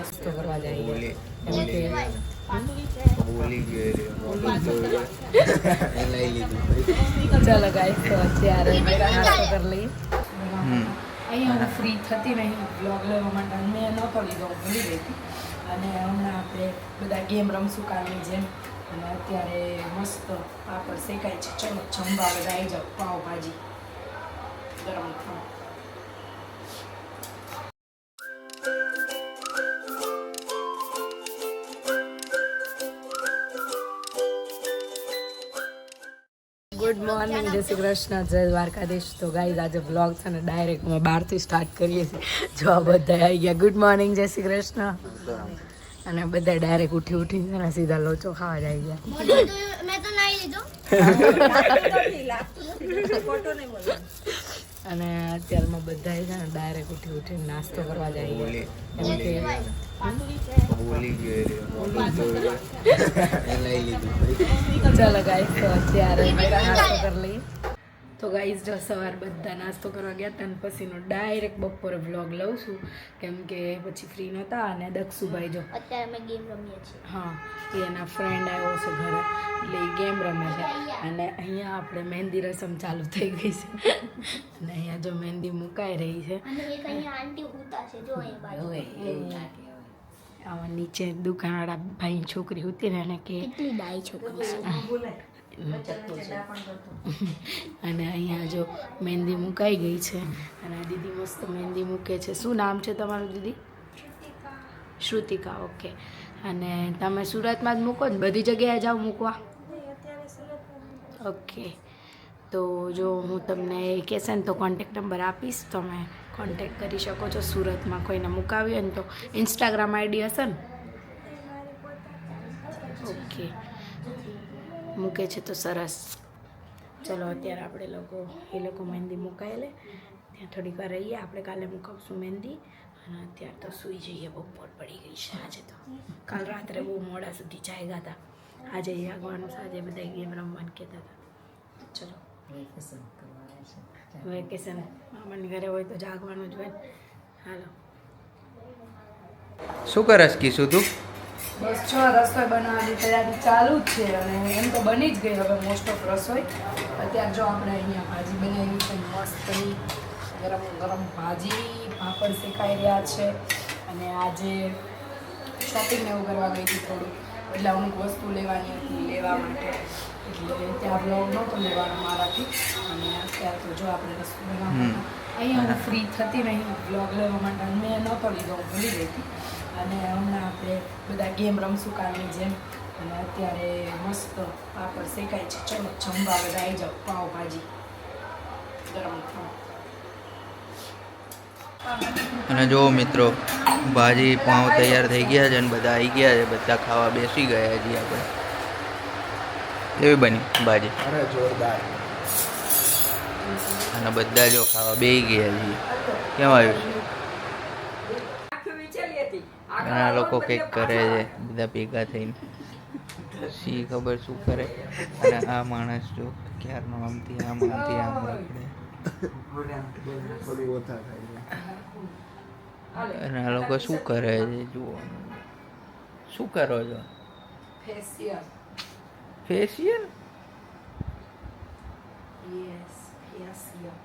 નાસ્તો કરવા જઈએ એમ કે ચલો ગાઈસ તો અત્યારે નાસ્તો કરી લઈએ. અહીંયા હું ફ્રી થતી નહીં બ્લોગ લેવા માટે મેં નહોતો લીધો હું ભૂલી ગઈ હતી અને હમણાં આપણે બધા ગેમ રમશું કાલની જેમ અને અત્યારે મસ્ત પાપડ શેકાય છે. ચલો જમવા બધા આવી જાઓ. પાવભાજી ગરમ ખાવ. ગુડ મોર્નિંગ, જય શ્રી કૃષ્ણ, જય દ્વારકાધીશ. તો ગાઈઝ આજે બ્લોગ છે ને ડાયરેક્ટ અમે બહારથી સ્ટાર્ટ કરીએ છીએ. જો આ બધા આવી ગયા. ગુડ મોર્નિંગ, જય શ્રી કૃષ્ણ. અને બધા ડાયરેક્ટ ઉઠીને ને સીધા લોચો ખાવા જ આવી ગયા. મેં તો નહીં લીધો. અને અત્યારમાં બધા છે ને ડાયરેક્ટ ઉઠીને નાસ્તો કરવા જઈએ એમ કે ચલો ગાઈસ તો અત્યારે નાસ્તો કરી લઈએ. તો ગાઈસ જો સવાર બધા નાસ્તો કરવા ગયા હતા અને પછીનો ડાયરેક્ટ બપોરે વ્લોગ લઉં છું કેમ કે પછી ફ્રી નહોતા. અને દક્ષુભાઈ જો અત્યારે અમે ગેમ રમીએ છીએ. હા, એના ફ્રેન્ડ આવ્યો છે ઘરે એટલે એ ગેમ રમે છે. અને અહીંયા આપણે મહેંદી રસમ ચાલુ થઈ ગઈ છે અને અહીંયા જો મહેંદી મુકાઈ રહી છે. અને એક અહીંયા આંટી ઉતા છે જો અહીં બાજુ. આમાં નીચે દુકાનવાળા ભાઈ છોકરી હતી ને એને કે કેટલી ડાઈ છોકરી છે. અને અહીંયા જો મહેંદી મુકાઈ ગઈ છે અને દીદી મસ્ત મહેંદી મૂકે છે. શું નામ છે તમારું દીદી? શ્રુતિકા. ઓકે. અને તમે સુરતમાં જ મૂકો ને બધી જગ્યાએ જાઓ મૂકવા? ઓકે. તો જો હું તમને કહેશે ને તો કોન્ટેક્ટ નંબર આપીશ, તમે કોન્ટેક્ટ કરી શકો છો. સુરતમાં કોઈને મુકાવી હોય ને તો ઇન્સ્ટાગ્રામ આઈડી હશે ને? ઓકે, મૂકે છે તો સરસ. ચલો અત્યારે આપણે એ લોકો મહેંદી મુકાઈ લે, ત્યાં થોડીક વાર રહીએ. આપણે કાલે મુકાવશું મહેંદી અને અત્યારે તો સૂઈ જઈએ. બપોર પડી ગઈ છે આજે તો. કાલ રાત્રે બહુ મોડા સુધી જાગ્યા હતા. આજે જાગવાનું છે. આજે બધા ગેમ રમવાનું કહેતા હતા. ચલો વેકેશન મામાની ઘરે હોય તો જાગવાનું જ હોય. હાલો. શું કરસ કીશું તું? બસ જો રસોઈ બનાવવાની તૈયારી ચાલુ જ છે અને એમ તો બની જ ગઈ હવે મોસ્ટ ઓફ રસોઈ. અત્યારે જો આપણે અહીંયા ભાજી બનાવી છે મસ્તની ગરમ ગરમ ભાજી. પાપડ શેકાઈ રહ્યા છે અને આજે શોપિંગ એવું કરવા ગઈ હતી થોડું, એટલે અમુક વસ્તુ લેવાની હતી લેવા માટે, એટલે ત્યાં બ્લોગ નહોતો લેવાનો મારાથી. અને અત્યારે તો જો આપણે રસોઈ બનાવવાનું અહીંયા હું ફ્રી થતી નહીં બ્લોગ લેવા માટે મેં નહોતો લીધો હું ભૂલી ગઈ હતી. અને હમણાં આપણે બધા ગેમ રમશું કાલની જેમ અને અત્યારે મસ્ત પાપડ શેકાય છે. ચલો જમવા બધા આવી જાઓ. પાવભાજી ગરમ ખાવ. અને જો મિત્રો ભાજી પાઉં તૈયાર થઈ ગયા છે અને બધા આવી ગયા છે. બધા ખાવા બેસી ગયા છીએ આપણે. કેવી બની ભાજી? અરે જોરદાર. અને બધા જો ખાવા બેસી ગયા છીએ. કેમ આવ્યું? અને આ લોકો કંઈક કરે છે બધા ભેગા થઈને. શી ખબર શું કરે. અને આ માણસ જો ક્યારનો આમથી આમ રખડે. અને આ લોકો શું કરે છે જુઓ. શું કરો છો? ફેશિયલ. ફેશિયલ? Yes, facial.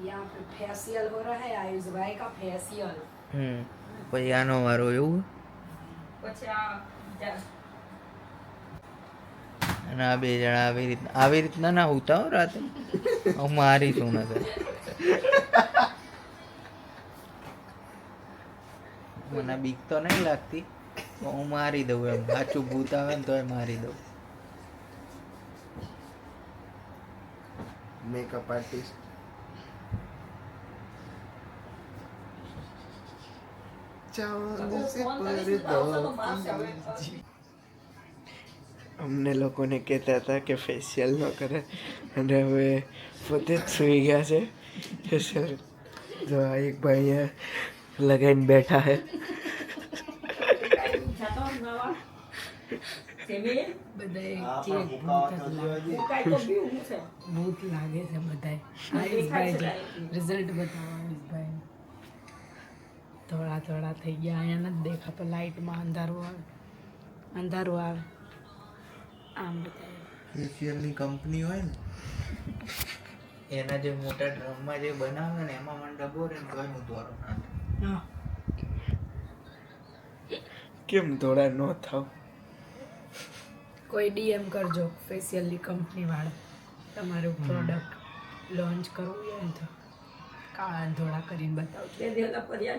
यहाँ पे फेशियल हो रहा है आयुष भाई का फेशियल. પછી આનો વારો એવું. અને આ બે જણા આવી રીતના ના હોતા હો રાતે. હું મારી શું નથી. મને બીક તો નહીં લાગતી, હું મારી દઉં એમ. સાચું ભૂત આવે ને તો મારી દઉં. Makeup artist. અમને લોકોને કહેતા હતા કે ફેશિયલ ન કરે અને હવે પોતે જ સૂઈ ગયા છે. ફેશિયલ જો આ એક ભાઈ અહીંયા લગાઈને બેઠા છે. ભૂત લાગે છે બધાય. રિઝલ્ટ બતાવવાનું ધોળા ધોળા થઈ ગયા. અહીંયા નથી દેખાતો, લાઇટમાં અંધારું આવે આમ બધા. ફેશિયલની કંપની હોય ને એના જે મોટા ડ્રમમાં જે બનાવે ને એમાં મને ડબ્બો રહે ને તોય હું દોરો નાખે. હા કેમ થોડા ન થાવ? કોઈ ડીએમ કરજો ફેશિયલની કંપનીવાળા, તમારું પ્રોડક્ટ લોન્ચ કરવું હોય ને તો કાળા ધોળા કરીને બતાવજો.